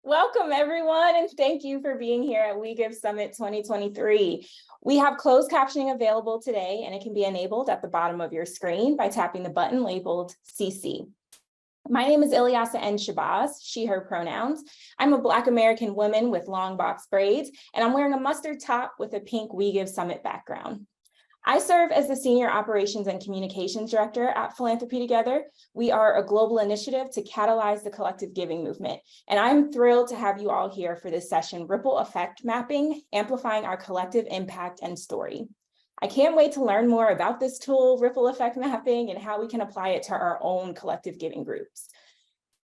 Welcome, everyone, and thank you for being here at We Give Summit 2023. We have closed captioning available today, and it can be enabled at the bottom of your screen by tapping the button labeled CC. My name is Ilyasa N. Shabazz, she, her pronouns. I'm a Black American woman with long box braids, and I'm wearing a mustard top with a pink We Give Summit background. I serve as the Senior Operations and Communications Director at Philanthropy Together. We are a global initiative to catalyze the collective giving movement. And I'm thrilled to have you all here for this session, Ripple Effect Mapping, Amplifying Our Collective Impact and Story. I can't wait to learn more about this tool, Ripple Effect Mapping, and how we can apply it to our own collective giving groups.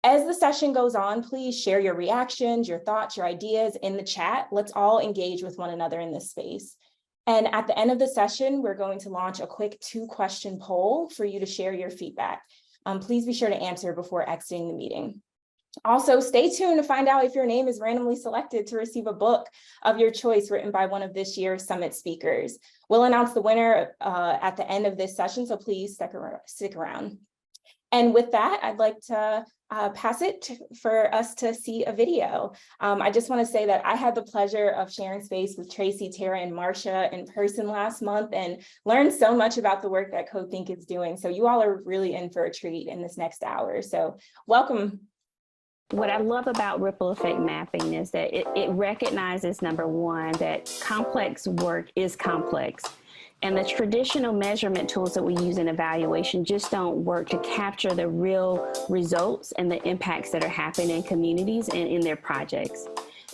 As the session goes on, please share your reactions, your thoughts, your ideas in the chat. Let's all engage with one another in this space. And at the end of the session, we're going to launch a quick 2-question poll for you to share your feedback. Please be sure to answer before exiting the meeting. Also, stay tuned to find out if your name is randomly selected to receive a book of your choice written by one of this year's summit speakers. We'll announce the winner at the end of this session, so please stick around. And with that, I'd like to pass it for us to see a video. I just want to say that I had the pleasure of sharing space with Tracey, Tera, and Marsha in person last month and learned so much about the work that CoThinkk is doing. So you all are really in for a treat in this next hour. So welcome. What I love about ripple effect mapping is that it recognizes, number one, that complex work is complex. And the traditional measurement tools that we use in evaluation just don't work to capture the real results and the impacts that are happening in communities and in their projects.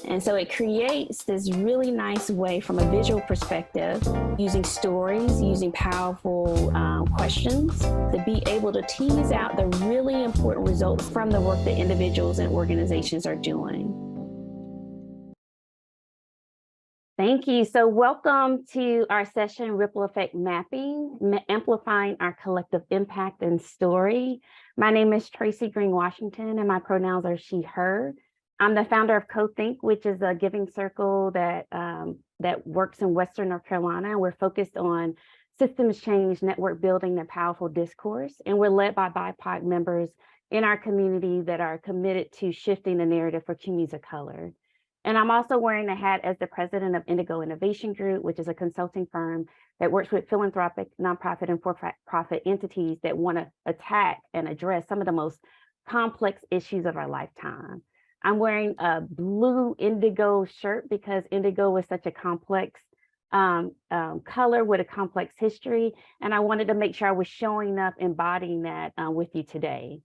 And so it creates this really nice way from a visual perspective, using stories, using powerful questions, to be able to tease out the really important results from the work that individuals and organizations are doing. Thank you. So welcome to our session, Ripple Effect Mapping, Amplifying Our Collective Impact and Story. My name is Tracey Greene-Washington, and my pronouns are she, her. I'm the founder of CoThinkk, which is a giving circle that works in Western North Carolina. We're focused on systems change, network building, and powerful discourse. And we're led by BIPOC members in our community that are committed to shifting the narrative for communities of color. And I'm also wearing the hat as the president of Indigo Innovation Group, which is a consulting firm that works with philanthropic, nonprofit, and for-profit entities that want to attack and address some of the most complex issues of our lifetime. I'm wearing a blue indigo shirt because indigo is such a complex color with a complex history. And I wanted to make sure I was showing up, embodying that with you today.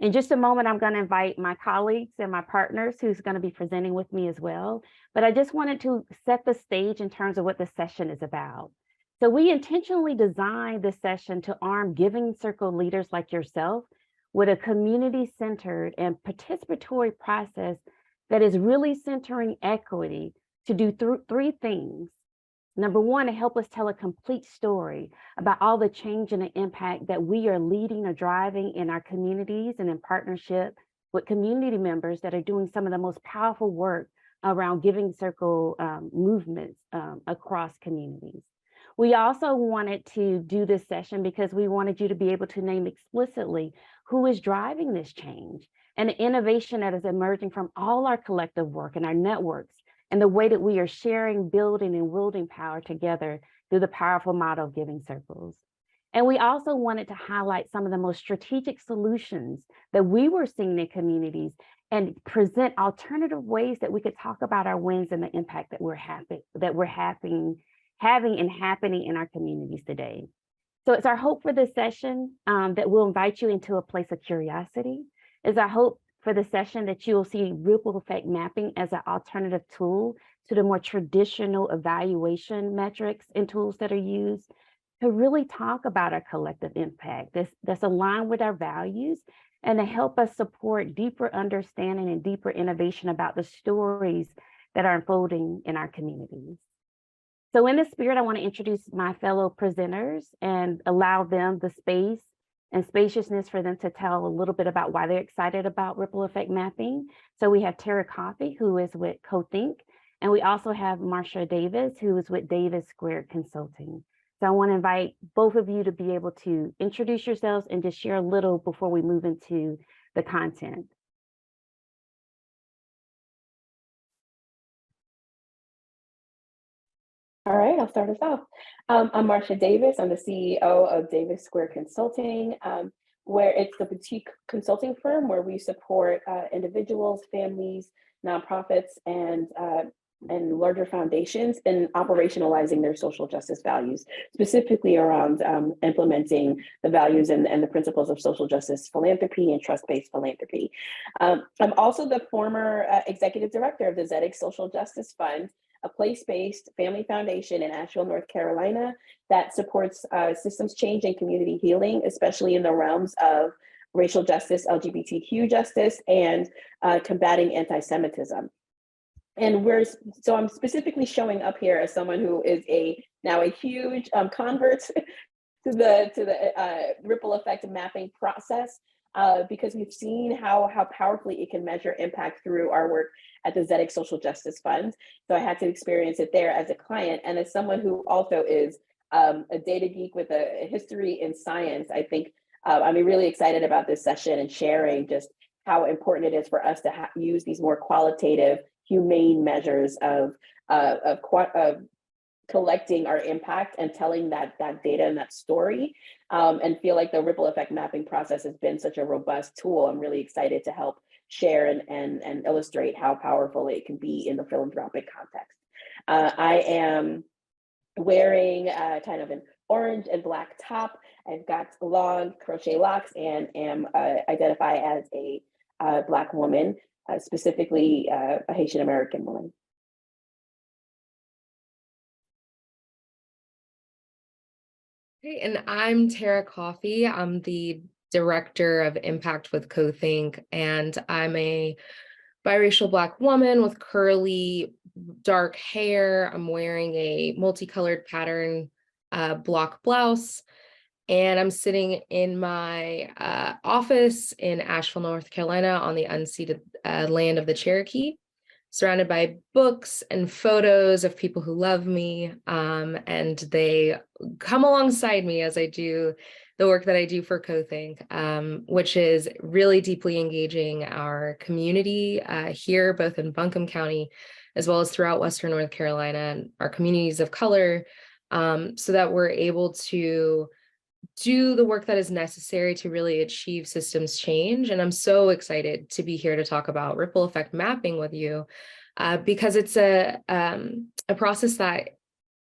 In just a moment, I'm going to invite my colleagues and my partners who's going to be presenting with me as well. But I just wanted to set the stage in terms of what the session is about. So we intentionally designed this session to arm giving circle leaders like yourself with a community-centered and participatory process that is really centering equity to do three things. Number one, to help us tell a complete story about all the change and the impact that we are leading or driving in our communities and in partnership with community members that are doing some of the most powerful work around giving circle movements across communities. We also wanted to do this session because we wanted you to be able to name explicitly who is driving this change and the innovation that is emerging from all our collective work and our networks, and the way that we are sharing, building, and wielding power together through the powerful model of giving circles. And we also wanted to highlight some of the most strategic solutions that we were seeing in communities and present alternative ways that we could talk about our wins and the impact that we're having and happening in our communities today. So it's our hope for this session that we'll invite you into a place of curiosity. It's our hope for the session that you will see ripple effect mapping as an alternative tool to the more traditional evaluation metrics and tools that are used to really talk about our collective impact that's aligned with our values and to help us support deeper understanding and deeper innovation about the stories that are unfolding in our communities. So in this spirit, I want to introduce my fellow presenters and allow them the space and spaciousness for them to tell a little bit about why they're excited about ripple effect mapping. So we have Tera Coffey, who is with CoThinkk, and we also have Marsha Davis, who is with Davis Squared Consulting. So I want to invite both of you to be able to introduce yourselves and just share a little before we move into the content. All right, I'll start us off. I'm Marsha Davis. I'm the CEO of Davis Square Consulting, where it's a boutique consulting firm where we support individuals, families, nonprofits, and larger foundations in operationalizing their social justice values, specifically around implementing the values and the principles of social justice philanthropy and trust-based philanthropy. I'm also the former executive director of the ZEDX Social Justice Fund, a place-based family foundation in Asheville, North Carolina, that supports systems change and community healing, especially in the realms of racial justice, LGBTQ justice, and combating anti-Semitism. And so I'm specifically showing up here as someone who is now a huge convert to the ripple effect mapping process, because we've seen how powerfully it can measure impact through our work at the ZEDX Social Justice Fund. So I had to experience it there as a client, and as someone who also is a data geek with a history in science. I think I'm really excited about this session and sharing just how important it is for us to use these more qualitative, humane measures of collecting our impact and telling that data and that story, and feel like the ripple effect mapping process has been such a robust tool. I'm really excited to help share and illustrate how powerful it can be in the philanthropic context. I am wearing kind of an orange and black top. I've got long crochet locks and identify as a Black woman, specifically a Haitian American woman. Hey, and I'm Tera Coffey. I'm the Director of Impact with CoThinkk, and I'm a biracial Black woman with curly, dark hair. I'm wearing a multicolored pattern block blouse, and I'm sitting in my office in Asheville, North Carolina, on the unceded land of the Cherokee, surrounded by books and photos of people who love me, and they come alongside me as I do the work that I do for CoThinkk, which is really deeply engaging our community here, both in Buncombe County, as well as throughout Western North Carolina, and our communities of color, so that we're able to do the work that is necessary to really achieve systems change. And I'm so excited to be here to talk about ripple effect mapping with you, because it's a process that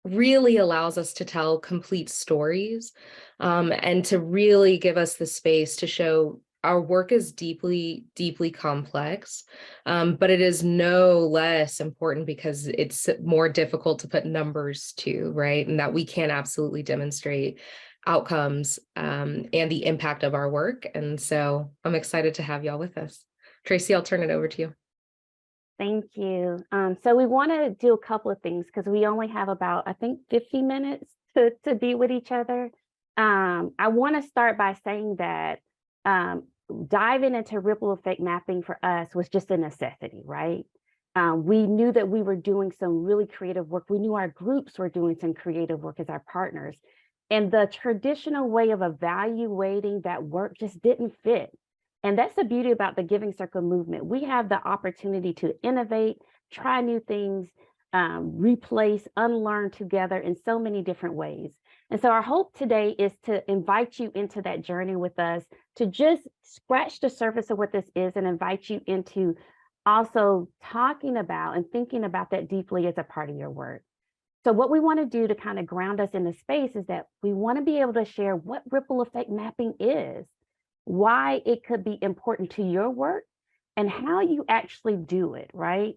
really allows us to tell complete stories, and to really give us the space to show our work is deeply, deeply complex, but it is no less important because it's more difficult to put numbers to, right? And that we can absolutely demonstrate outcomes and the impact of our work. And so I'm excited to have y'all with us. Tracey, I'll turn it over to you. Thank you. So we want to do a couple of things because we only have about, I think, 50 minutes to be with each other. I want to start by saying that diving into ripple effect mapping for us was just a necessity, right? We knew that we were doing some really creative work. We knew our groups were doing some creative work as our partners. And the traditional way of evaluating that work just didn't fit. And that's the beauty about the Giving Circle movement. We have the opportunity to innovate, try new things, replace, unlearn together in so many different ways. And so our hope today is to invite you into that journey with us, to just scratch the surface of what this is and invite you into also talking about and thinking about that deeply as a part of your work. So what we want to do to kind of ground us in the space is that we want to be able to share what ripple effect mapping is, why it could be important to your work, and how you actually do it, right?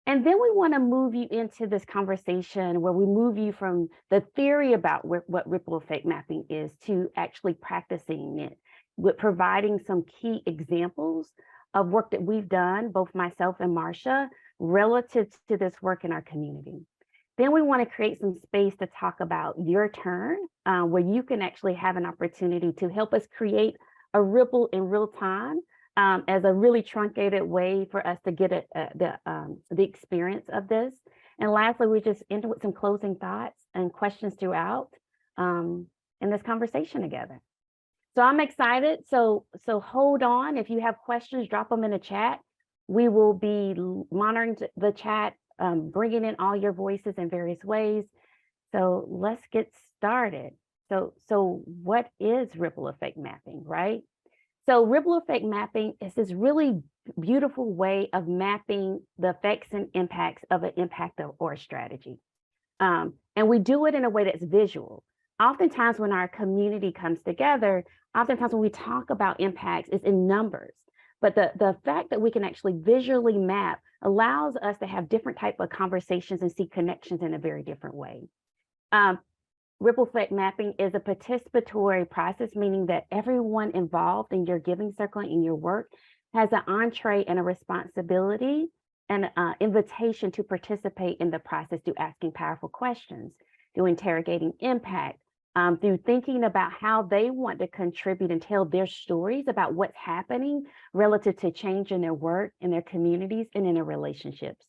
And then we want to move you into this conversation where we move you from the theory about what ripple effect mapping is to actually practicing it, with providing some key examples of work that we've done, both myself and Marsha, relative to this work in our community. Then we want to create some space to talk about your turn, where you can actually have an opportunity to help us create a ripple in real time, as a really truncated way for us to get the experience of this. And lastly, we just end with some closing thoughts and questions throughout in this conversation together. So I'm excited. So hold on. If you have questions, drop them in the chat. We will be monitoring the chat, bringing in all your voices in various ways. So let's get started. So what is ripple effect mapping, right? So ripple effect mapping is this really beautiful way of mapping the effects and impacts of an impact or a strategy. And we do it in a way that's visual. Oftentimes when our community comes together, oftentimes when we talk about impacts, it's in numbers. But the fact that we can actually visually map allows us to have different type of conversations and see connections in a very different way. Ripple effect mapping is a participatory process, meaning that everyone involved in your giving circle and in your work has an entree and a responsibility and an invitation to participate in the process through asking powerful questions, through interrogating impact, through thinking about how they want to contribute and tell their stories about what's happening relative to change in their work, in their communities, and in their relationships.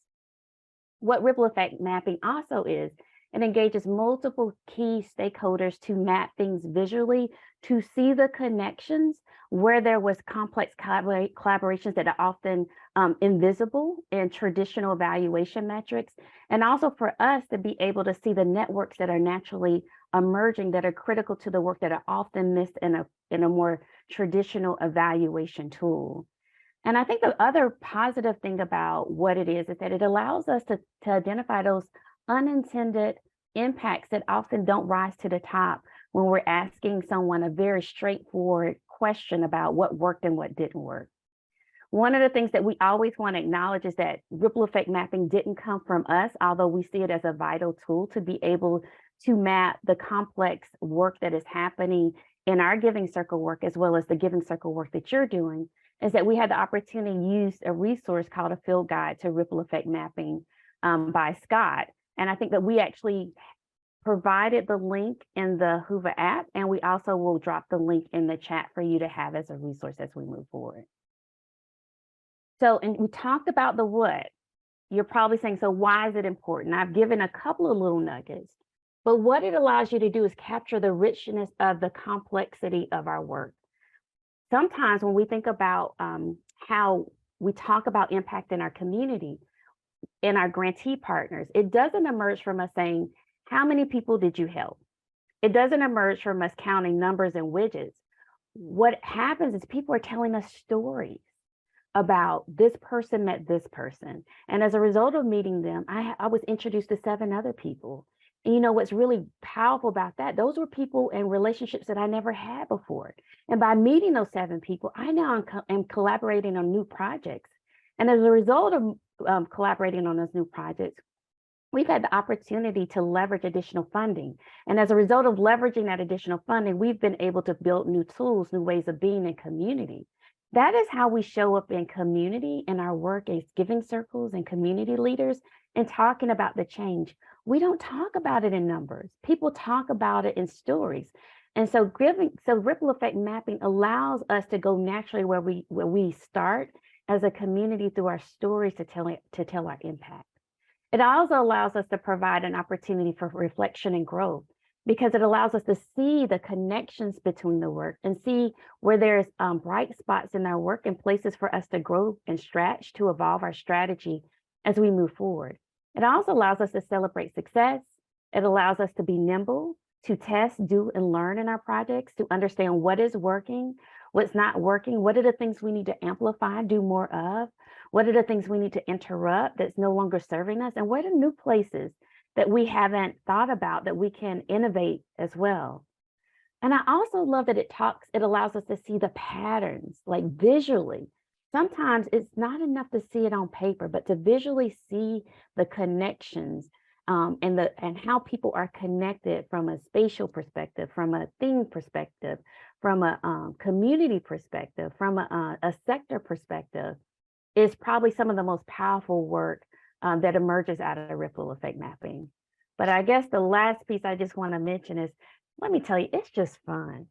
What ripple effect mapping also is, it engages multiple key stakeholders to map things visually, to see the connections where there was complex collaborations that are often invisible in traditional evaluation metrics, and also for us to be able to see the networks that are naturally emerging that are critical to the work that are often missed in a more traditional evaluation tool. And I think the other positive thing about what it is that it allows us to identify those unintended impacts that often don't rise to the top when we're asking someone a very straightforward question about what worked and what didn't work. One of the things that we always want to acknowledge is that ripple effect mapping didn't come from us, although we see it as a vital tool to be able to map the complex work that is happening in our giving circle work, as well as the giving circle work that you're doing, is that we had the opportunity to use a resource called a field guide to ripple effect mapping by Scott. And I think that we actually provided the link in the Hoover app, and we also will drop the link in the chat for you to have as a resource as we move forward. So, and we talked about the what. You're probably saying, so why is it important? I've given a couple of little nuggets, but what it allows you to do is capture the richness of the complexity of our work. Sometimes when we think about how we talk about impact in our community, in our grantee partners, it doesn't emerge from us saying, how many people did you help? It doesn't emerge from us counting numbers and widgets. What happens is people are telling us stories about this person met this person. And as a result of meeting them, I was introduced to 7 other people. And you know what's really powerful about that? Those were people and relationships that I never had before. And by meeting those 7 people, I now am collaborating on new projects. And as a result of collaborating on those new projects, we've had the opportunity to leverage additional funding. And as a result of leveraging that additional funding, we've been able to build new tools, new ways of being in community. That is how we show up in community in our work as giving circles and community leaders and talking about the change. We don't talk about it in numbers. People talk about it in stories. And so ripple effect mapping allows us to go naturally where we start as a community through our stories to tell our impact. It also allows us to provide an opportunity for reflection and growth, because it allows us to see the connections between the work and see where there's bright spots in our work and places for us to grow and stretch to evolve our strategy as we move forward. It also allows us to celebrate success. It allows us to be nimble, to test, do, and learn in our projects, to understand what is working, what's not working, what are the things we need to amplify, do more of, what are the things we need to interrupt that's no longer serving us, and what are new places that we haven't thought about that we can innovate as well. And I also love that it allows us to see the patterns, like visually. Sometimes it's not enough to see it on paper, but to visually see the connections and how people are connected from a spatial perspective, from a theme perspective, from a community perspective, from a sector perspective, is probably some of the most powerful work that emerges out of ripple effect mapping. But I guess the last piece I just want to mention is, let me tell you, it's just fun.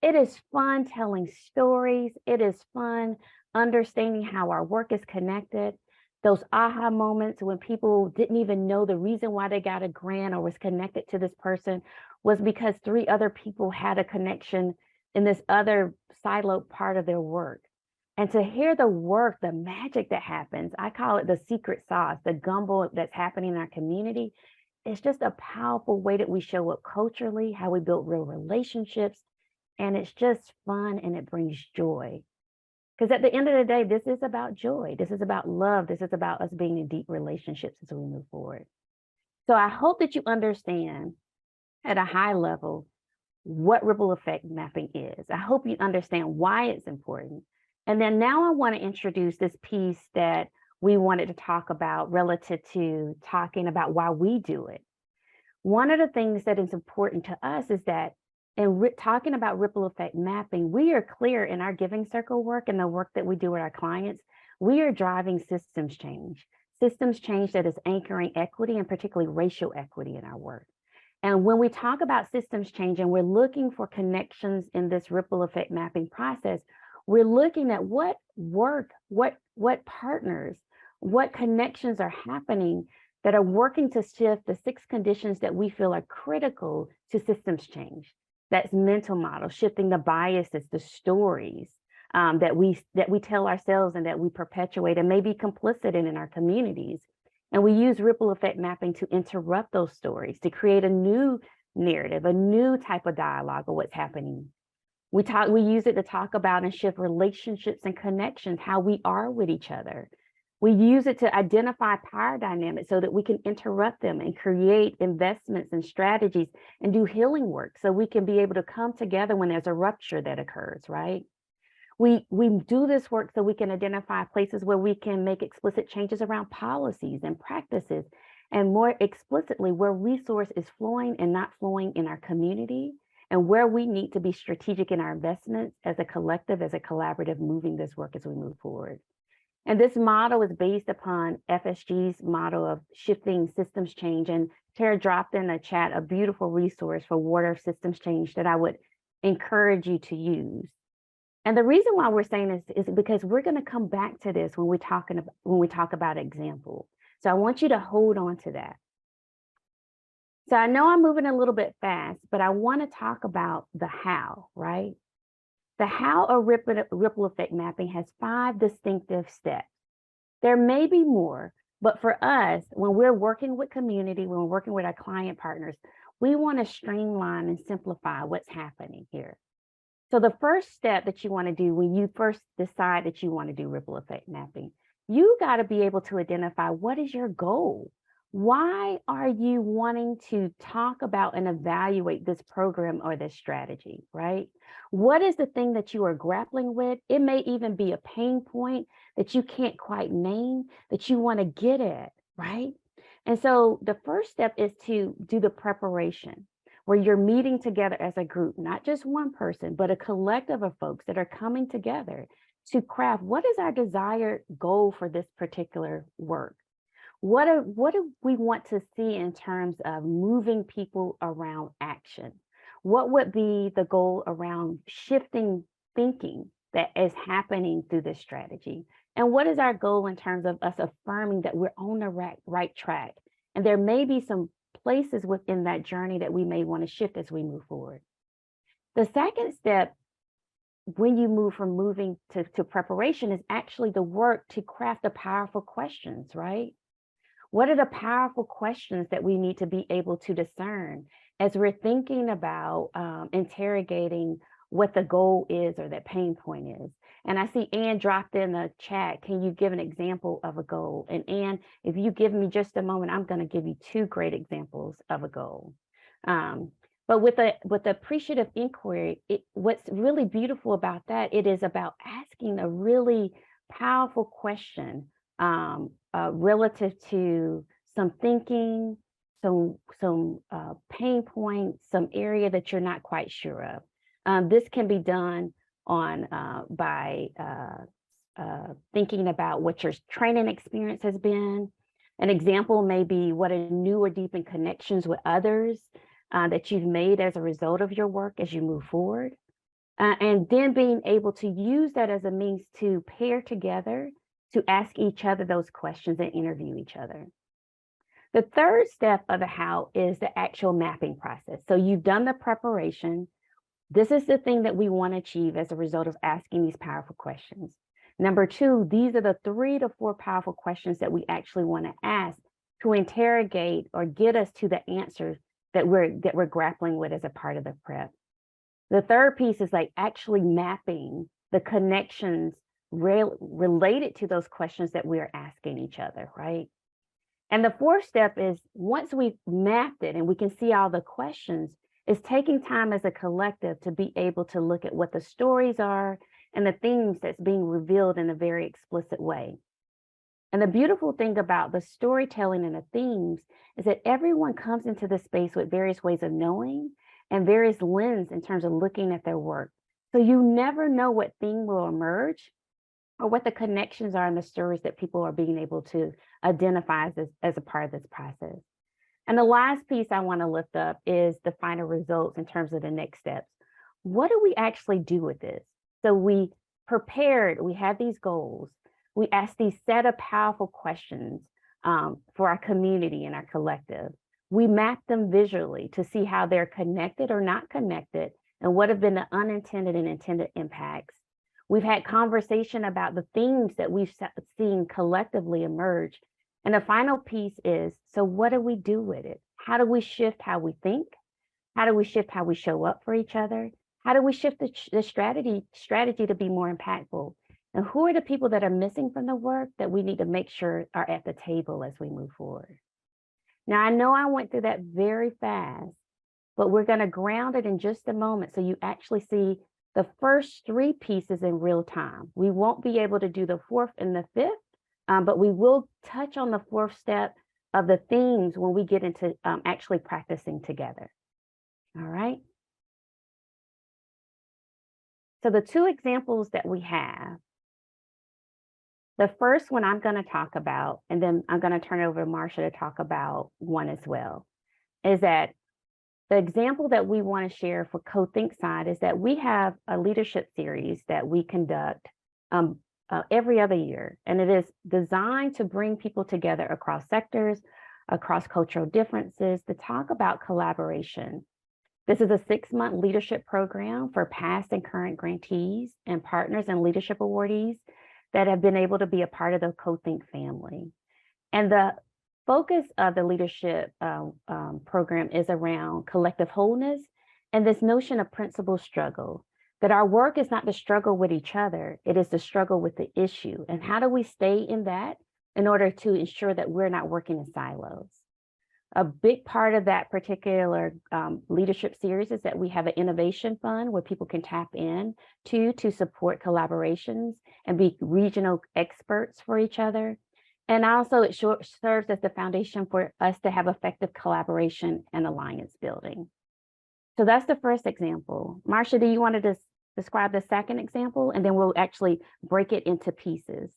It is fun telling stories. It is fun understanding how our work is connected. Those aha moments when people didn't even know the reason why they got a grant or was connected to this person was because 3 other people had a connection in this other siloed part of their work. And to hear the work, the magic that happens, I call it the secret sauce, the gumbo that's happening in our community. it's just a powerful way that we show up culturally, how we build real relationships. And it's just fun and it brings joy. Because at the end of the day, this is about joy. This is about love. This is about us being in deep relationships as we move forward. So I hope that you understand at a high level what ripple effect mapping is. I hope you understand why it's important. And then now I want to introduce this piece that we wanted to talk about relative to talking about why we do it. One of the things that is important to us is that in talking about ripple effect mapping, we are clear in our giving circle work and the work that we do with our clients. We are driving systems change that is anchoring equity and particularly racial equity in our work. And when we talk about systems change and we're looking for connections in this ripple effect mapping process, we're looking at what work, what partners, what connections are happening that are working to shift the 6 conditions that we feel are critical to systems change. That's mental models, shifting the biases, the stories that we tell ourselves and that we perpetuate and may be complicit in our communities. And we use ripple effect mapping to interrupt those stories, to create a new narrative, a new type of dialogue of what's happening. We use it to talk about and shift relationships and connections, how we are with each other. We use it to identify power dynamics so that we can interrupt them and create investments and strategies and do healing work so we can be able to come together when there's a rupture that occurs, right? We do this work so we can identify places where we can make explicit changes around policies and practices, and more explicitly where resource is flowing and not flowing in our community, and where we need to be strategic in our investments as a collective, as a collaborative, moving this work as we move forward. And this model is based upon FSG's model of shifting systems change. And Tera dropped in the chat a beautiful resource for water systems change that I would encourage you to use. And the reason why we're saying this is because we're going to come back to this when we talk about example. So I want you to hold on to that. So I know I'm moving a little bit fast, but I want to talk about the how, right? The how of ripple effect mapping has 5 distinctive steps. There may be more, but for us, when we're working with community, when we're working with our client partners, we want to streamline and simplify what's happening here. So the first step that you want to do when you first decide that you want to do ripple effect mapping, you got to be able to identify what is your goal. Why are you wanting to talk about and evaluate this program or this strategy, right? What is the thing that you are grappling with? It may even be a pain point that you can't quite name that you want to get at, right? And so the first step is to do the preparation, where you're meeting together as a group, not just one person, but a collective of folks that are coming together to craft what is our desired goal for this particular work. What do we want to see in terms of moving people around action? What would be the goal around shifting thinking that is happening through this strategy? And what is our goal in terms of us affirming that we're on the right track? And there may be some places within that journey that we may want to shift as we move forward. The second step, when you move from moving to preparation, is actually the work to craft the powerful questions, right? What are the powerful questions that we need to be able to discern as we're thinking about interrogating what the goal is or that pain point is? And I see Ann dropped in the chat. Can you give an example of a goal? And Ann, if you give me just a moment, I'm going to give you 2 great examples of a goal. But with the appreciative inquiry, what's really beautiful about that, it is about asking a really powerful question relative to some thinking, some pain points, some area that you're not quite sure of. This can be done by thinking about what your training experience has been. An example may be what are new or deepened connections with others that you've made as a result of your work as you move forward. And then being able to use that as a means to pair together, to ask each other those questions and interview each other. The third step of the how is the actual mapping process. So you've done the preparation. This is the thing that we want to achieve as a result of asking these powerful questions. Number 2, these are the 3 to 4 powerful questions that we actually want to ask to interrogate or get us to the answers that we're grappling with as a part of the prep. The third piece is like actually mapping the connections related to those questions that we are asking each other, right? And the fourth step is, once we've mapped it and we can see all the questions, is taking time as a collective to be able to look at what the stories are and the themes that's being revealed in a very explicit way. And the beautiful thing about the storytelling and the themes is that everyone comes into the space with various ways of knowing and various lens in terms of looking at their work. So you never know what theme will emerge or what the connections are in the stories that people are being able to identify as a part of this process. And the last piece I want to lift up is the final results in terms of the next steps. What do we actually do with this? So we prepared, we had these goals. We asked these set of powerful questions for our community and our collective. We mapped them visually to see how they're connected or not connected and what have been the unintended and intended impacts. We've had conversation about the themes that we've seen collectively emerge. And the final piece is, so what do we do with it? How do we shift how we think? How do we shift how we show up for each other? How do we shift the strategy to be more impactful? And who are the people that are missing from the work that we need to make sure are at the table as we move forward? Now, I know I went through that very fast, but we're going to ground it in just a moment so you actually see the first three pieces in real time. We won't be able to do the fourth and the fifth, but we will touch on the fourth step of the themes when we get into actually practicing together. All right. So the two examples that we have, the first one I'm going to talk about, and then I'm going to turn it over to Marsha to talk about one as well, is that the example that we want to share for CoThinkk side is that we have a leadership series that we conduct every other year, and it is designed to bring people together across sectors, across cultural differences, to talk about collaboration. This is a 6-month leadership program for past and current grantees and partners and leadership awardees that have been able to be a part of the CoThinkk family. And the focus of the leadership program is around collective wholeness and this notion of principal struggle, that our work is not the struggle with each other, it is the struggle with the issue. And how do we stay in that in order to ensure that we're not working in silos? A big part of that particular leadership series is that we have an innovation fund where people can tap in to support collaborations and be regional experts for each other. And also it serves as the foundation for us to have effective collaboration and alliance building. So that's the first example. Marsha, do you want to describe the second example? And then we'll actually break it into pieces.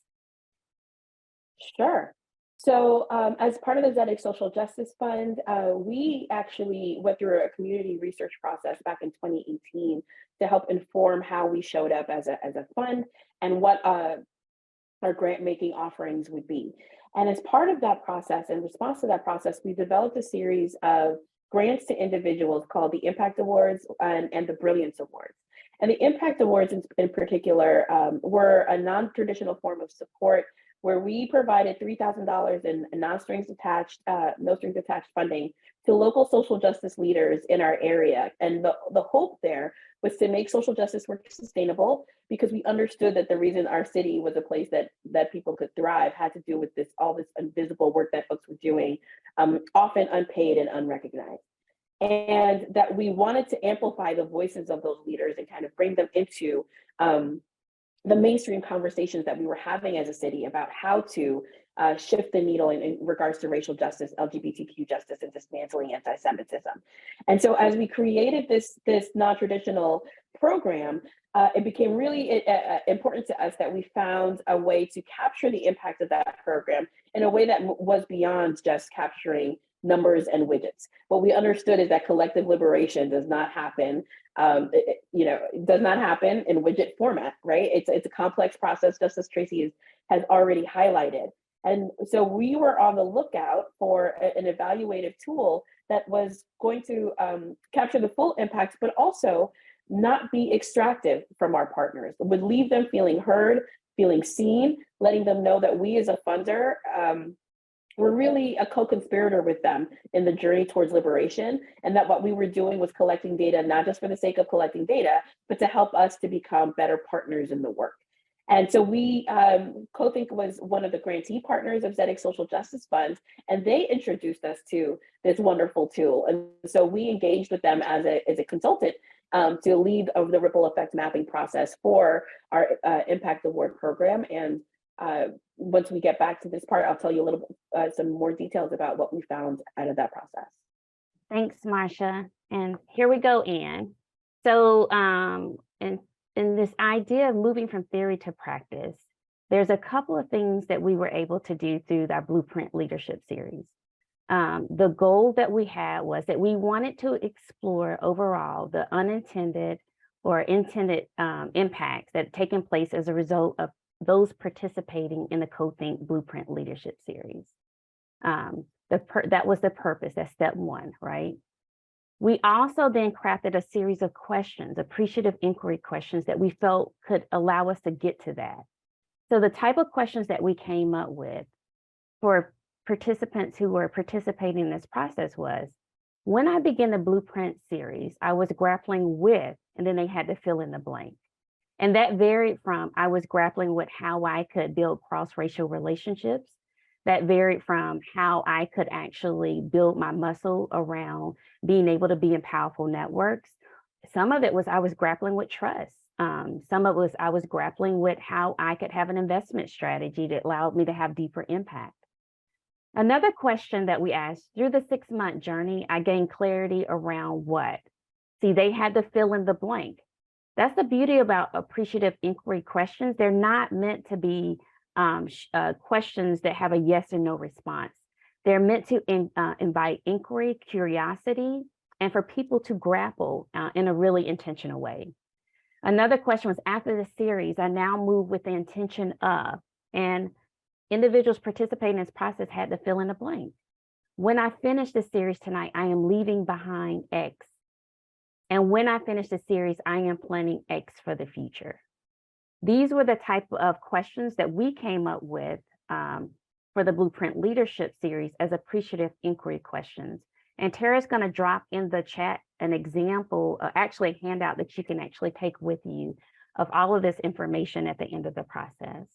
Sure. So as part of the Zedek Social Justice Fund, we actually went through a community research process back in 2018 to help inform how we showed up as a fund and what our grant making offerings would be. And as part of that process, in response to that process, we developed a series of grants to individuals called the Impact Awards and the Brilliance Awards. And the Impact Awards in particular were a non-traditional form of support where we provided $3,000 in no strings attached funding to local social justice leaders in our area. And the hope there was to make social justice work sustainable, because we understood that the reason our city was a place that people could thrive had to do with all this invisible work that folks were doing, often unpaid and unrecognized. And that we wanted to amplify the voices of those leaders and kind of bring them into the mainstream conversations that we were having as a city about how to shift the needle in regards to racial justice, LGBTQ justice, and dismantling anti-Semitism. And so as we created this non-traditional program, it became really important to us that we found a way to capture the impact of that program in a way that was beyond just capturing numbers and widgets. What we understood is that collective liberation does not happen, it does not happen in widget format, right? It's a complex process, just as Tracey has already highlighted. And so we were on the lookout for an evaluative tool that was going to capture the full impact, but also not be extractive from our partners, would leave them feeling heard, feeling seen, letting them know that we as a funder were really a co-conspirator with them in the journey towards liberation, and that what we were doing was collecting data, not just for the sake of collecting data, but to help us to become better partners in the work. And so we, CoThinkk was one of the grantee partners of Zedek Social Justice Funds, and they introduced us to this wonderful tool. And so we engaged with them as a consultant to lead of the ripple effect mapping process for our Impact Award program. And once we get back to this part, I'll tell you a little bit, some more details about what we found out of that process. Thanks, Marsha. And here we go, Anne. So in this idea of moving from theory to practice, there's a couple of things that we were able to do through our Blueprint Leadership Series. The goal that we had was that we wanted to explore overall the unintended or intended impacts that have taken place as a result of those participating in the CoThinkk Blueprint Leadership Series. That was the purpose. That's step one, right? We also then crafted a series of questions, appreciative inquiry questions that we felt could allow us to get to that. So the type of questions that we came up with for participants who were participating in this process was, when I began the Blueprint series, I was grappling with, and then they had to fill in the blank. And that varied from, I was grappling with how I could build cross-racial relationships. That varied from how I could actually build my muscle around being able to be in powerful networks. Some of it was I was grappling with trust. Some of it was I was grappling with how I could have an investment strategy that allowed me to have deeper impact. Another question that we asked through the 6-month journey, I gained clarity around what? See, they had to fill in the blank. That's the beauty about appreciative inquiry questions. They're not meant to be questions that have a yes or no response. They're meant to invite inquiry, curiosity, and for people to grapple in a really intentional way. Another question was, after the series, I now move with the intention of, and individuals participating in this process had to fill in the blank. When I finish the series tonight, I am leaving behind X. And when I finish the series, I am planning X for the future. These were the type of questions that we came up with for the Blueprint Leadership Series as appreciative inquiry questions. And Tera's going to drop in the chat an example, actually a handout that you can actually take with you of all of this information at the end of the process.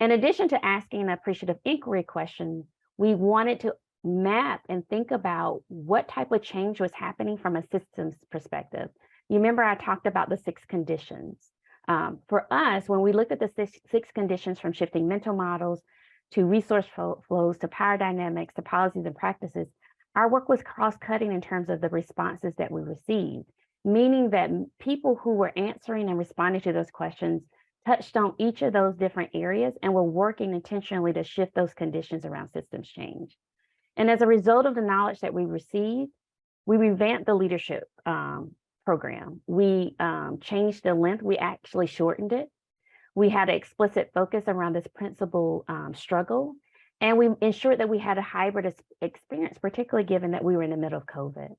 In addition to asking appreciative inquiry questions, we wanted to map and think about what type of change was happening from a systems perspective. You remember I talked about the 6 conditions. For us, when we looked at the six conditions, from shifting mental models to resource flows to power dynamics to policies and practices, our work was cross-cutting in terms of the responses that we received, meaning that people who were answering and responding to those questions touched on each of those different areas and were working intentionally to shift those conditions around systems change. And as a result of the knowledge that we received, we revamped the leadership program. We changed the length. We actually shortened it. We had an explicit focus around this principal struggle, and we ensured that we had a hybrid experience, particularly given that we were in the middle of COVID.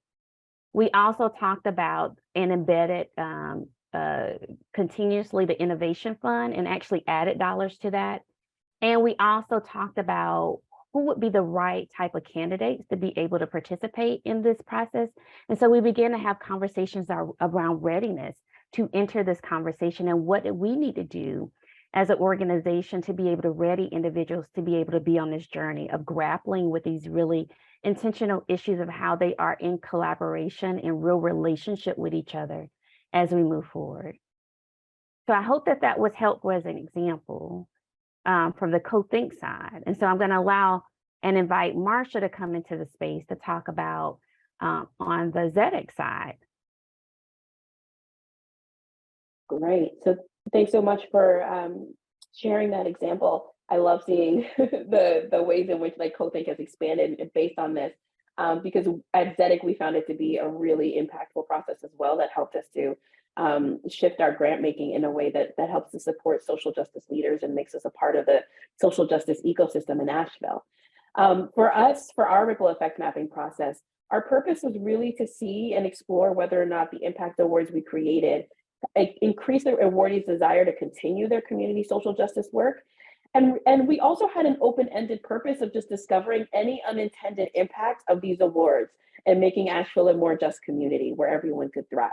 We also talked about and embedded continuously the innovation fund and actually added dollars to that. And we also talked about who would be the right type of candidates to be able to participate in this process. And so we began to have conversations around readiness to enter this conversation and what we need to do as an organization to be able to ready individuals to be able to be on this journey of grappling with these really intentional issues of how they are in collaboration and real relationship with each other as we move forward. So I hope that that was helpful as an example from the CoThinkk side. And so I'm going to allow and invite Marsha to come into the space to talk about on the Zedek side. Great. So thanks so much for sharing that example. I love seeing the ways in which like CoThinkk has expanded based on this, because at Zedek, we found it to be a really impactful process as well that helped us to shift our grant making in a way that helps to support social justice leaders and makes us a part of the social justice ecosystem in Asheville. For us, for our ripple effect mapping process, our purpose was really to see and explore whether or not the impact awards we created increase the awardees' desire to continue their community social justice work, And we also had an open-ended purpose of just discovering any unintended impact of these awards and making Asheville a more just community where everyone could thrive.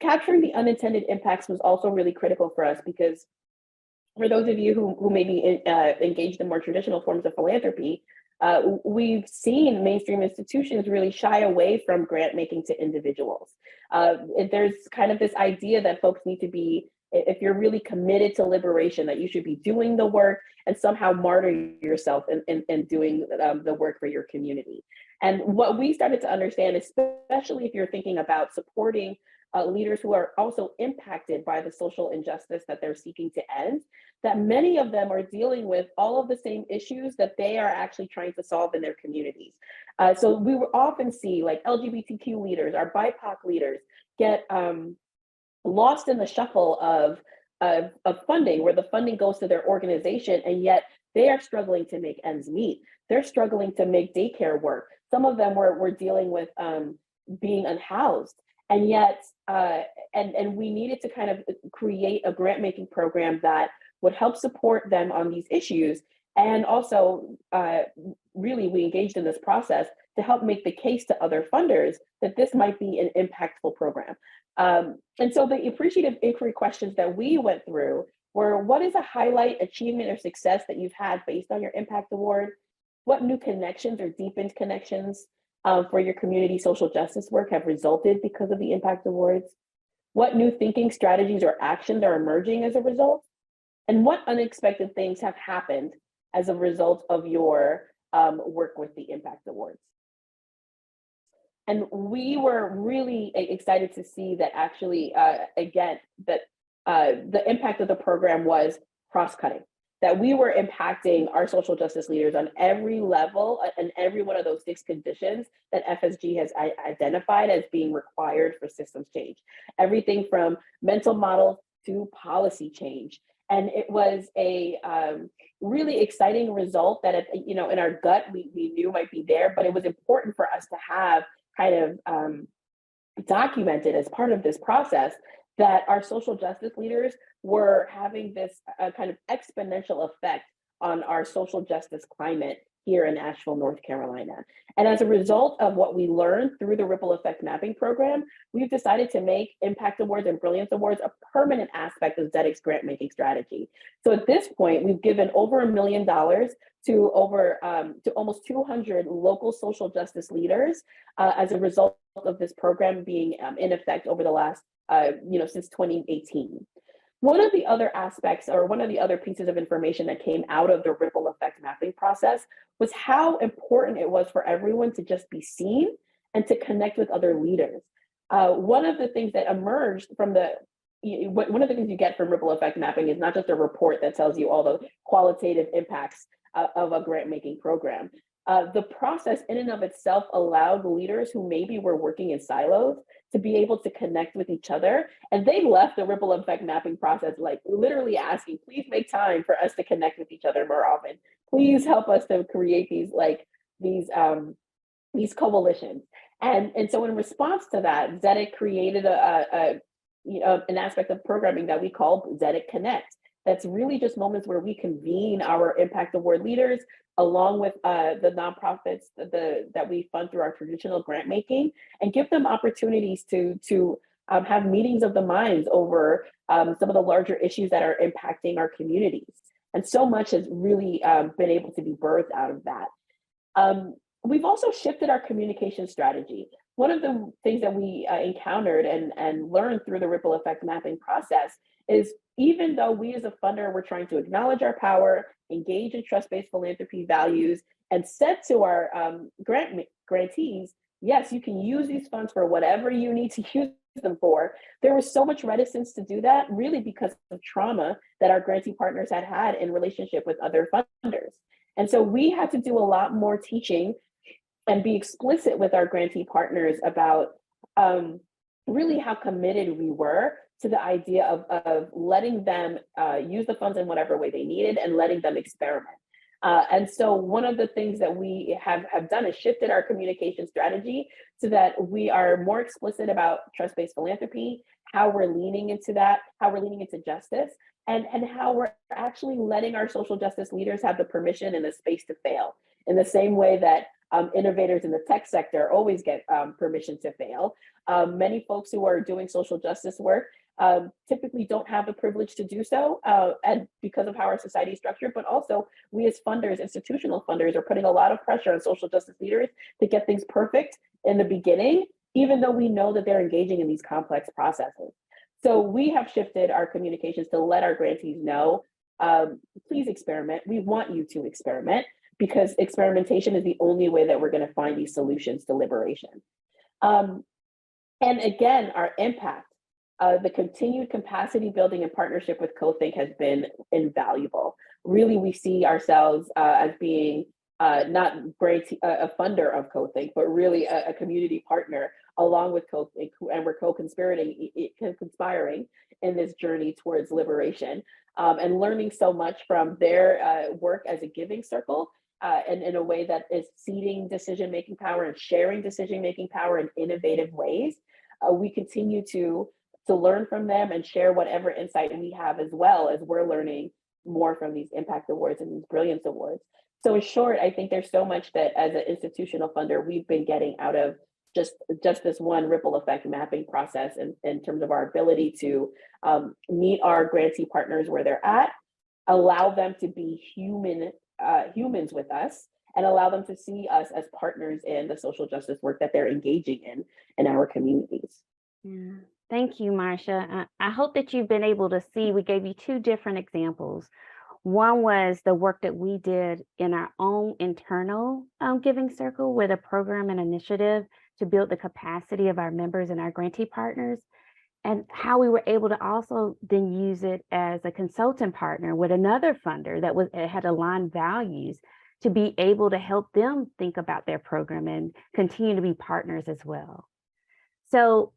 Capturing the unintended impacts was also really critical for us because for those of you who may be engaged in more traditional forms of philanthropy, we've seen mainstream institutions really shy away from grant making to individuals. There's kind of this idea that folks need to be, if you're really committed to liberation, that you should be doing the work and somehow martyr yourself in doing the work for your community. And what we started to understand, especially if you're thinking about supporting leaders who are also impacted by the social injustice that they're seeking to end, that many of them are dealing with all of the same issues that they are actually trying to solve in their communities. So we will often see like LGBTQ leaders, our BIPOC leaders get lost in the shuffle of funding, where the funding goes to their organization, and yet they are struggling to make ends meet. They're struggling to make daycare work. Some of them were dealing with being unhoused. And yet, and we needed to kind of create a grant making program that would help support them on these issues. And also, really, we engaged in this process to help make the case to other funders that this might be an impactful program. And so the appreciative inquiry questions that we went through were, what is a highlight, achievement, or success that you've had based on your impact award? What new connections or deepened connections for your community social justice work have resulted because of the impact awards? What new thinking, strategies, or actions are emerging as a result? And what unexpected things have happened as a result of your work with the impact awards? And we were really excited to see that actually, again, that the impact of the program was cross-cutting, that we were impacting our social justice leaders on every level and every one of those 6 conditions that FSG has identified as being required for systems change. Everything from mental models to policy change. And it was a really exciting result that, in our gut, we knew might be there, but it was important for us to have kind of documented as part of this process that our social justice leaders were having this kind of exponential effect on our social justice climate here in Asheville, North Carolina. And as a result of what we learned through the Ripple Effect Mapping Program, we've decided to make Impact Awards and Brilliance Awards a permanent aspect of ZEDIC's grant making strategy. So at this point, we've given over $1 million to almost 200 local social justice leaders as a result of this program being in effect over the last, since 2018. One of the other aspects, or one of the other pieces of information that came out of the Ripple Effect Mapping process was how important it was for everyone to just be seen and to connect with other leaders. One of the things that emerged from one of the things you get from Ripple Effect Mapping is not just a report that tells you all the qualitative impacts of a grant making program. The process in and of itself allowed leaders who maybe were working in silos to be able to connect with each other. And they left the Ripple Effect Mapping process, like literally asking, please make time for us to connect with each other more often. Please help us to create these coalitions. And so in response to that, ZEDIC created an aspect of programming that we called ZEDIC Connect. That's really just moments where we convene our Impact Award leaders along with the nonprofits that we fund through our traditional grant making, and give them opportunities to have meetings of the minds over some of the larger issues that are impacting our communities. And so much has really been able to be birthed out of that. We've also shifted our communication strategy. One of the things that we encountered and learned through the Ripple Effect Mapping process is, even though we as a funder were trying to acknowledge our power, engage in trust-based philanthropy values, and said to our grantees, yes, you can use these funds for whatever you need to use them for, there was so much reticence to do that, really because of trauma that our grantee partners had in relationship with other funders. And so we had to do a lot more teaching and be explicit with our grantee partners about really how committed we were to the idea of letting them use the funds in whatever way they needed and letting them experiment. And so one of the things that we have done is shifted our communication strategy so that we are more explicit about trust-based philanthropy, how we're leaning into that, how we're leaning into justice, and how we're actually letting our social justice leaders have the permission and the space to fail in the same way that innovators in the tech sector always get permission to fail. Many folks who are doing social justice work typically don't have the privilege to do so, and because of how our society is structured, but also we as funders, institutional funders, are putting a lot of pressure on social justice leaders to get things perfect in the beginning, even though we know that they're engaging in these complex processes. So we have shifted our communications to let our grantees know, please experiment. We want you to experiment, because experimentation is the only way that we're going to find these solutions to liberation. And again, our impact, the continued capacity building in partnership with CoThinkk has been invaluable. Really, we see ourselves as being not a funder of CoThinkk, but really a community partner along with CoThinkk, and we're conspiring in this journey towards liberation, and learning so much from their work as a giving circle, and in a way that is seeding decision-making power and sharing decision-making power in innovative ways. We continue to learn from them and share whatever insight we have, as well as we're learning more from these impact awards and these brilliance awards. So in short, I think there's so much that as an institutional funder, we've been getting out of just this one ripple effect mapping process in terms of our ability to meet our grantee partners where they're at, allow them to be humans with us, and allow them to see us as partners in the social justice work that they're engaging in our communities. Yeah. Thank you, Marsha. I hope that you've been able to see, we gave you two different examples. One was the work that we did in our own internal giving circle with a program and initiative to build the capacity of our members and our grantee partners, and how we were able to also then use it as a consultant partner with another funder that had aligned values to be able to help them think about their program and continue to be partners as well. So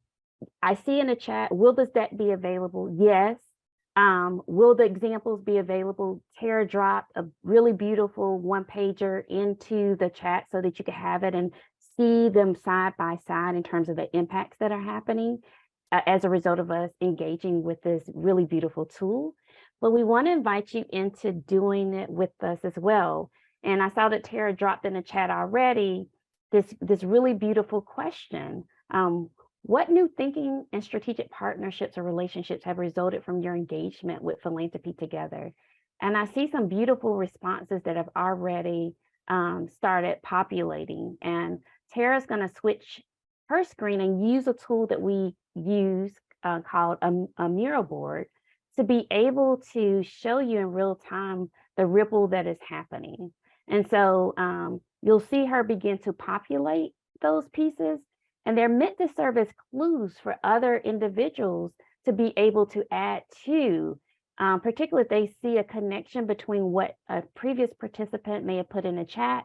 I see in the chat, will this deck be available? Yes. Will the examples be available? Tera dropped a really beautiful one-pager into the chat so that you can have it and see them side by side in terms of the impacts that are happening as a result of us engaging with this really beautiful tool. But we want to invite you into doing it with us as well. And I saw that Tera dropped in the chat already this really beautiful question. What new thinking and strategic partnerships or relationships have resulted from your engagement with Philanthropy Together? And I see some beautiful responses that have already started populating. And Tera's going to switch her screen and use a tool that we use called a mural board to be able to show you in real time the ripple that is happening. And so you'll see her begin to populate those pieces. And they're meant to serve as clues for other individuals to be able to add to, particularly if they see a connection between what a previous participant may have put in a chat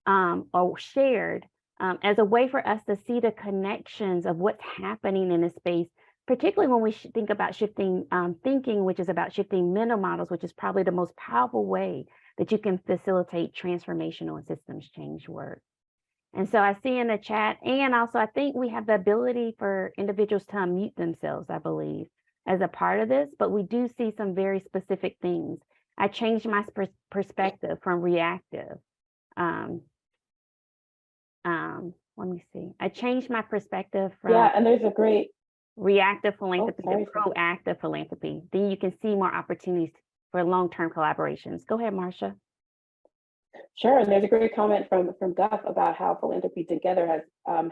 or shared, as a way for us to see the connections of what's happening in a space, particularly when we think about shifting thinking, which is about shifting mental models, which is probably the most powerful way that you can facilitate transformational and systems change work. And so I see in the chat, and also I think we have the ability for individuals to unmute themselves, I believe, as a part of this, but we do see some very specific things. I changed my perspective from reactive. Let me see. I changed my perspective from and there's a great reactive philanthropy to proactive philanthropy. Then you can see more opportunities for long-term collaborations. Go ahead, Marsha. Sure, and there's a great comment from Guff about how Philanthropy Together has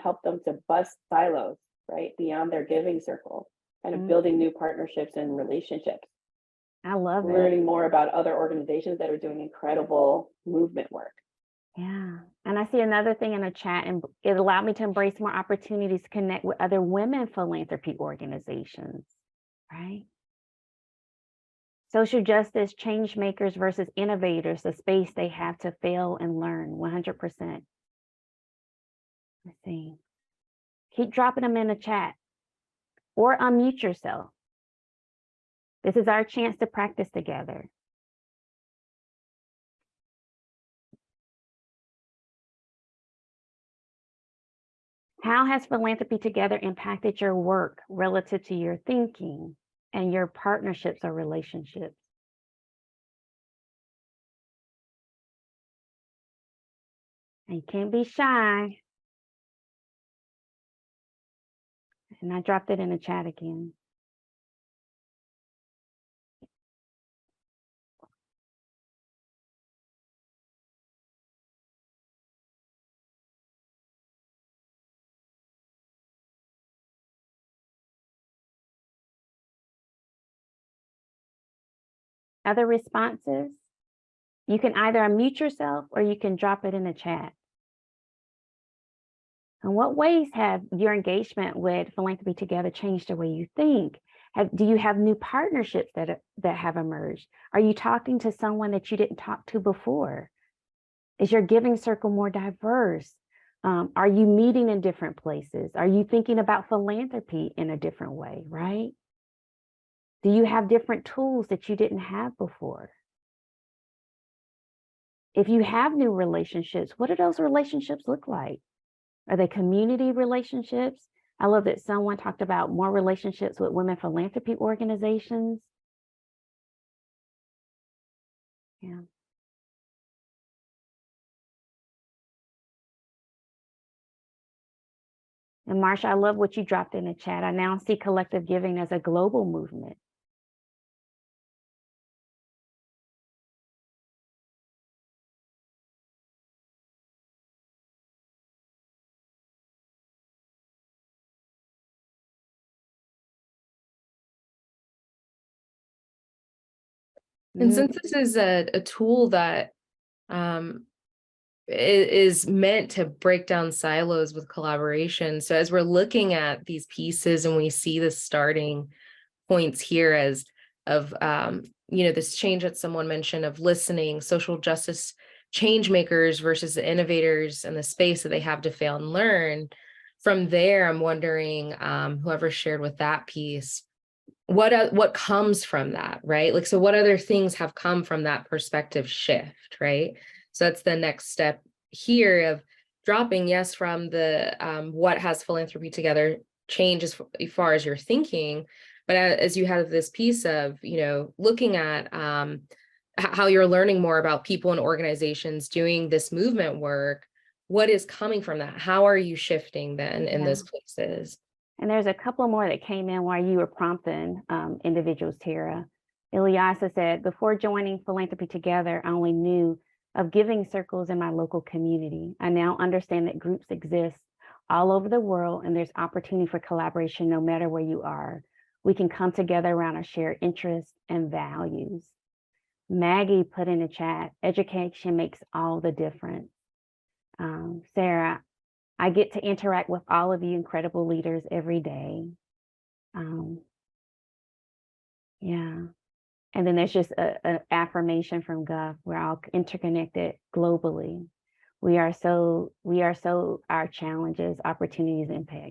helped them to bust silos, right, beyond their giving circle, kind of building new partnerships and relationships. I love it. Learning more about other organizations that are doing incredible movement work. Yeah, and I see another thing in the chat, and it allowed me to embrace more opportunities to connect with other women philanthropy organizations, right? Social justice change makers versus innovators, the space they have to fail and learn, 100%. Let's see. Keep dropping them in the chat or unmute yourself. This is our chance to practice together. How has Philanthropy Together impacted your work relative to your thinking and your partnerships or relationships? And you can't be shy. And I dropped it in the chat again. Other responses? You can either unmute yourself or you can drop it in the chat. In what ways have your engagement with Philanthropy Together changed the way you think? Do you have new partnerships that have emerged? Are you talking to someone that you didn't talk to before? Is your giving circle more diverse? Are you meeting in different places? Are you thinking about philanthropy in a different way, right? Do you have different tools that you didn't have before? If you have new relationships, what do those relationships look like? Are they community relationships? I love that someone talked about more relationships with women philanthropy organizations. Yeah. And Marsha, I love what you dropped in the chat. I now see collective giving as a global movement. And since this is a tool that is meant to break down silos with collaboration. So as we're looking at these pieces and we see the starting points here as of, this change that someone mentioned of listening, social justice change makers versus the innovators and the space that they have to fail and learn. From there, I'm wondering, whoever shared with that piece, what comes from that, right? Like, so what other things have come from that perspective shift, right? So that's the next step here of dropping, yes, from the what has philanthropy together change as far as your thinking, but as you have this piece of, looking at how you're learning more about people and organizations doing this movement work, what is coming from that? How are you shifting then in those places? And there's a couple more that came in while you were prompting individuals, Tera. Ilyasa said, before joining Philanthropy Together, I only knew of giving circles in my local community. I now understand that groups exist all over the world and there's opportunity for collaboration no matter where you are. We can come together around our shared interests and values. Maggie put in the chat, education makes all the difference. Sarah, I get to interact with all of you incredible leaders every day. Yeah. And then there's just an affirmation from Guff. We're all interconnected globally. We are so our challenges, opportunities,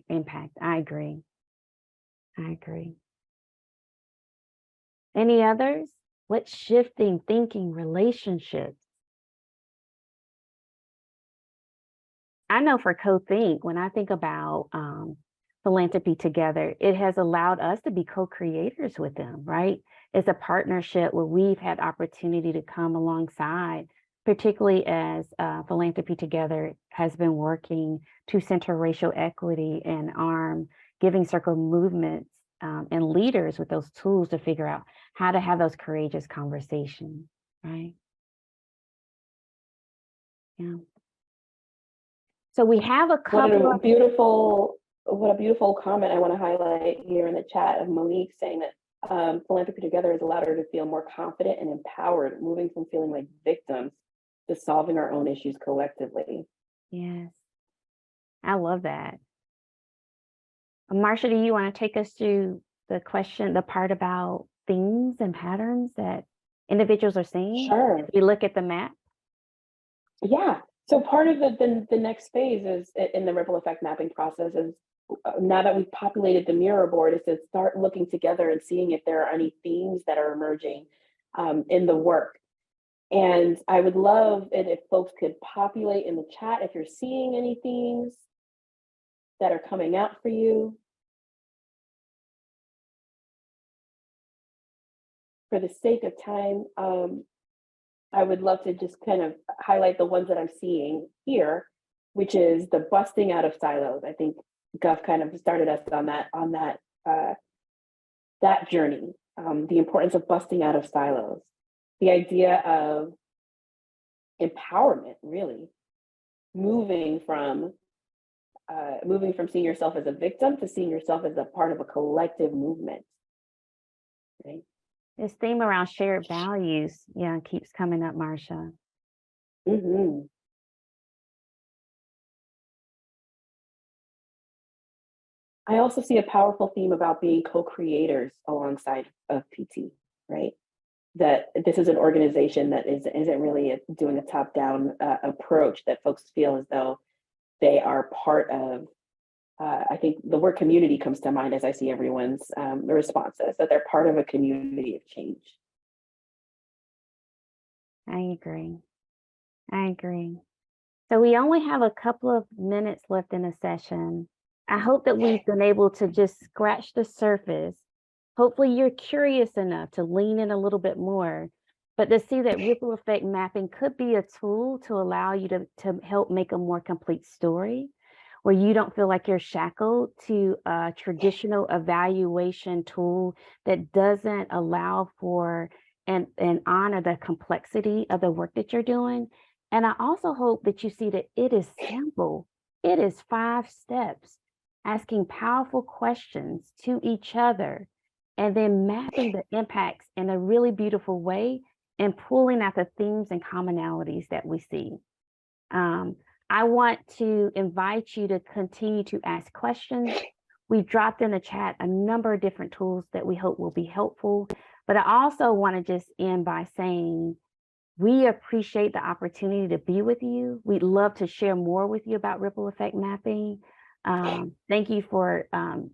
impact. I agree. Any others? What's shifting thinking relationships? I know for CoThinkk, when I think about Philanthropy Together, it has allowed us to be co-creators with them, right? It's a partnership where we've had opportunity to come alongside, particularly as Philanthropy Together has been working to center racial equity and arm giving circle movements and leaders with those tools to figure out how to have those courageous conversations, right? Yeah. So we have a couple What a beautiful comment I want to highlight here in the chat of Monique saying that Philanthropy Together has allowed her to feel more confident and empowered, moving from feeling like victims to solving our own issues collectively. Yes, I love that. Marsha, do you want to take us through the part about themes and patterns that individuals are seeing? Sure. If we look at the map. Yeah. So part of the next phase is in the ripple effect mapping process is now that we've populated the mirror board is to start looking together and seeing if there are any themes that are emerging in the work. And I would love it if folks could populate in the chat if you're seeing any themes that are coming out for you. for the sake of time, I would love to just kind of highlight the ones that I'm seeing here, which is the busting out of silos. I think Gov kind of started us on that journey, the importance of busting out of silos, the idea of empowerment, really moving from seeing yourself as a victim to seeing yourself as a part of a collective movement. Right? This theme around shared values, yeah, keeps coming up, Marsha. Mm-hmm. I also see a powerful theme about being co-creators alongside of PT, right? That this is an organization that isn't really doing a top-down approach, that folks feel as though they are part of. I think the word community comes to mind as I see everyone's responses, that they're part of a community of change. I agree. I agree. So we only have a couple of minutes left in the session. I hope that we've been able to just scratch the surface. Hopefully you're curious enough to lean in a little bit more, but to see that ripple effect mapping could be a tool to allow you to help make a more complete story, where you don't feel like you're shackled to a traditional evaluation tool that doesn't allow for and honor the complexity of the work that you're doing. And I also hope that you see that it is simple. It is 5 steps, asking powerful questions to each other, and then mapping the impacts in a really beautiful way and pulling out the themes and commonalities that we see. I want to invite you to continue to ask questions. We've dropped in the chat a number of different tools that we hope will be helpful, but I also want to just end by saying, we appreciate the opportunity to be with you. We'd love to share more with you about ripple effect mapping. Thank you for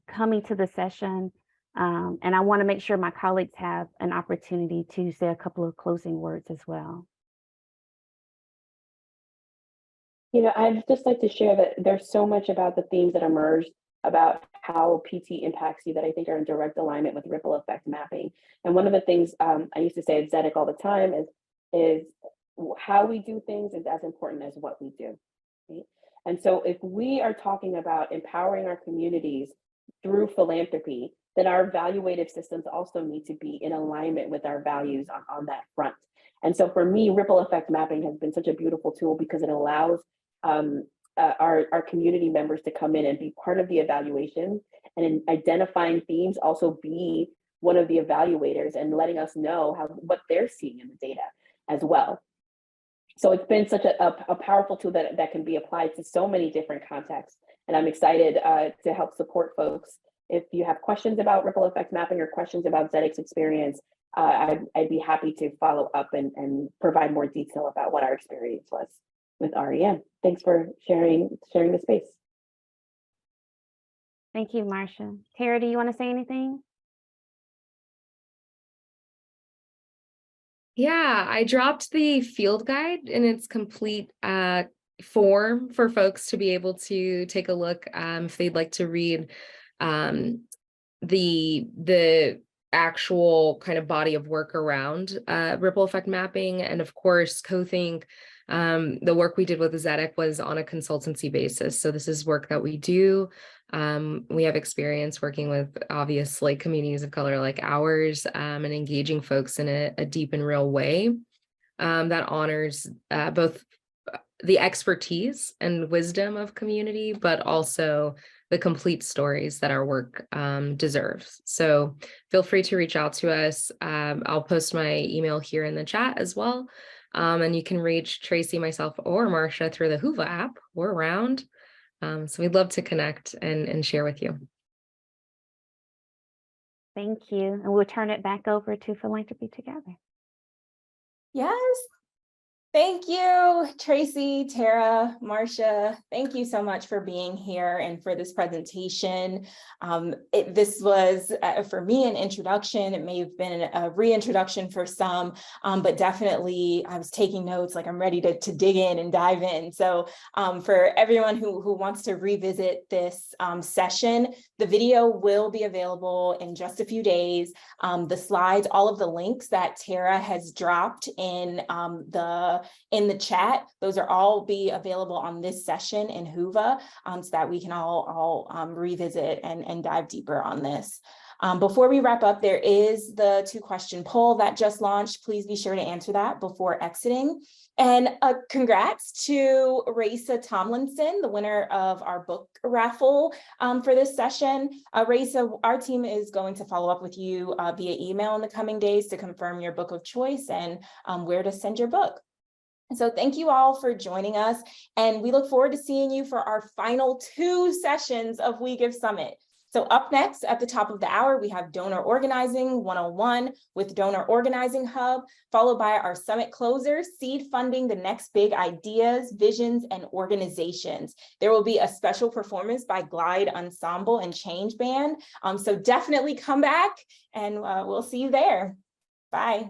coming to the session. And I want to make sure my colleagues have an opportunity to say a couple of closing words as well. You know, I'd just like to share that there's so much about the themes that emerged about how PT impacts you that I think are in direct alignment with ripple effect mapping. And one of the things I used to say at CoThinkk all the time is how we do things is as important as what we do. Right? And so if we are talking about empowering our communities through philanthropy, then our evaluative systems also need to be in alignment with our values on that front. And so for me, ripple effect mapping has been such a beautiful tool because it allows our community members to come in and be part of the evaluation, and in identifying themes, also be one of the evaluators and letting us know what they're seeing in the data as well. So it's been such a powerful tool that can be applied to so many different contexts. And I'm excited to help support folks. If you have questions about ripple effect mapping or questions about CoThinkk's experience, I'd be happy to follow up and provide more detail about what our experience was with REM. Thanks for sharing the space. Thank you, Marsha. Tera, do you want to say anything? Yeah, I dropped the field guide in its complete form for folks to be able to take a look if they'd like to read the actual kind of body of work around ripple effect mapping. And of course, CoThinkk, the work we did with CoThinkk was on a consultancy basis. So this is work that we do. We have experience working with, obviously, communities of color like ours, and engaging folks in a deep and real way that honors both the expertise and wisdom of community, but also the complete stories that our work deserves. So feel free to reach out to us. I'll post my email here in the chat as well. And you can reach Tracey, myself, or Marsha through the Whova app. We're around. So we'd love to connect and share with you. Thank you. And we'll turn it back over to Philanthropy Together. Yes. Thank you, Tracey, Tera, Marsha. Thank you so much for being here and for this presentation. This was, for me, an introduction. It may have been a reintroduction for some, but definitely I was taking notes, like I'm ready to dig in and dive in. So for everyone who wants to revisit this session, the video will be available in just a few days. The slides, all of the links that Tera has dropped in the chat, those are all be available on this session in Whova, so that we can all revisit and dive deeper on this. Before we wrap up, there is the 2-question poll that just launched. Please be sure to answer that before exiting. And congrats to Raisa Tomlinson, the winner of our book raffle for this session. Raisa, our team is going to follow up with you via email in the coming days to confirm your book of choice and where to send your book. So thank you all for joining us, and we look forward to seeing you for our final 2 sessions of We Give Summit. So up next at the top of the hour, we have Donor Organizing 101 with Donor Organizing Hub, followed by our summit closer, Seed Funding the Next Big Ideas, Visions, and Organizations. There will be a special performance by Glide Ensemble and Change Band. So definitely come back, and we'll see you there. Bye.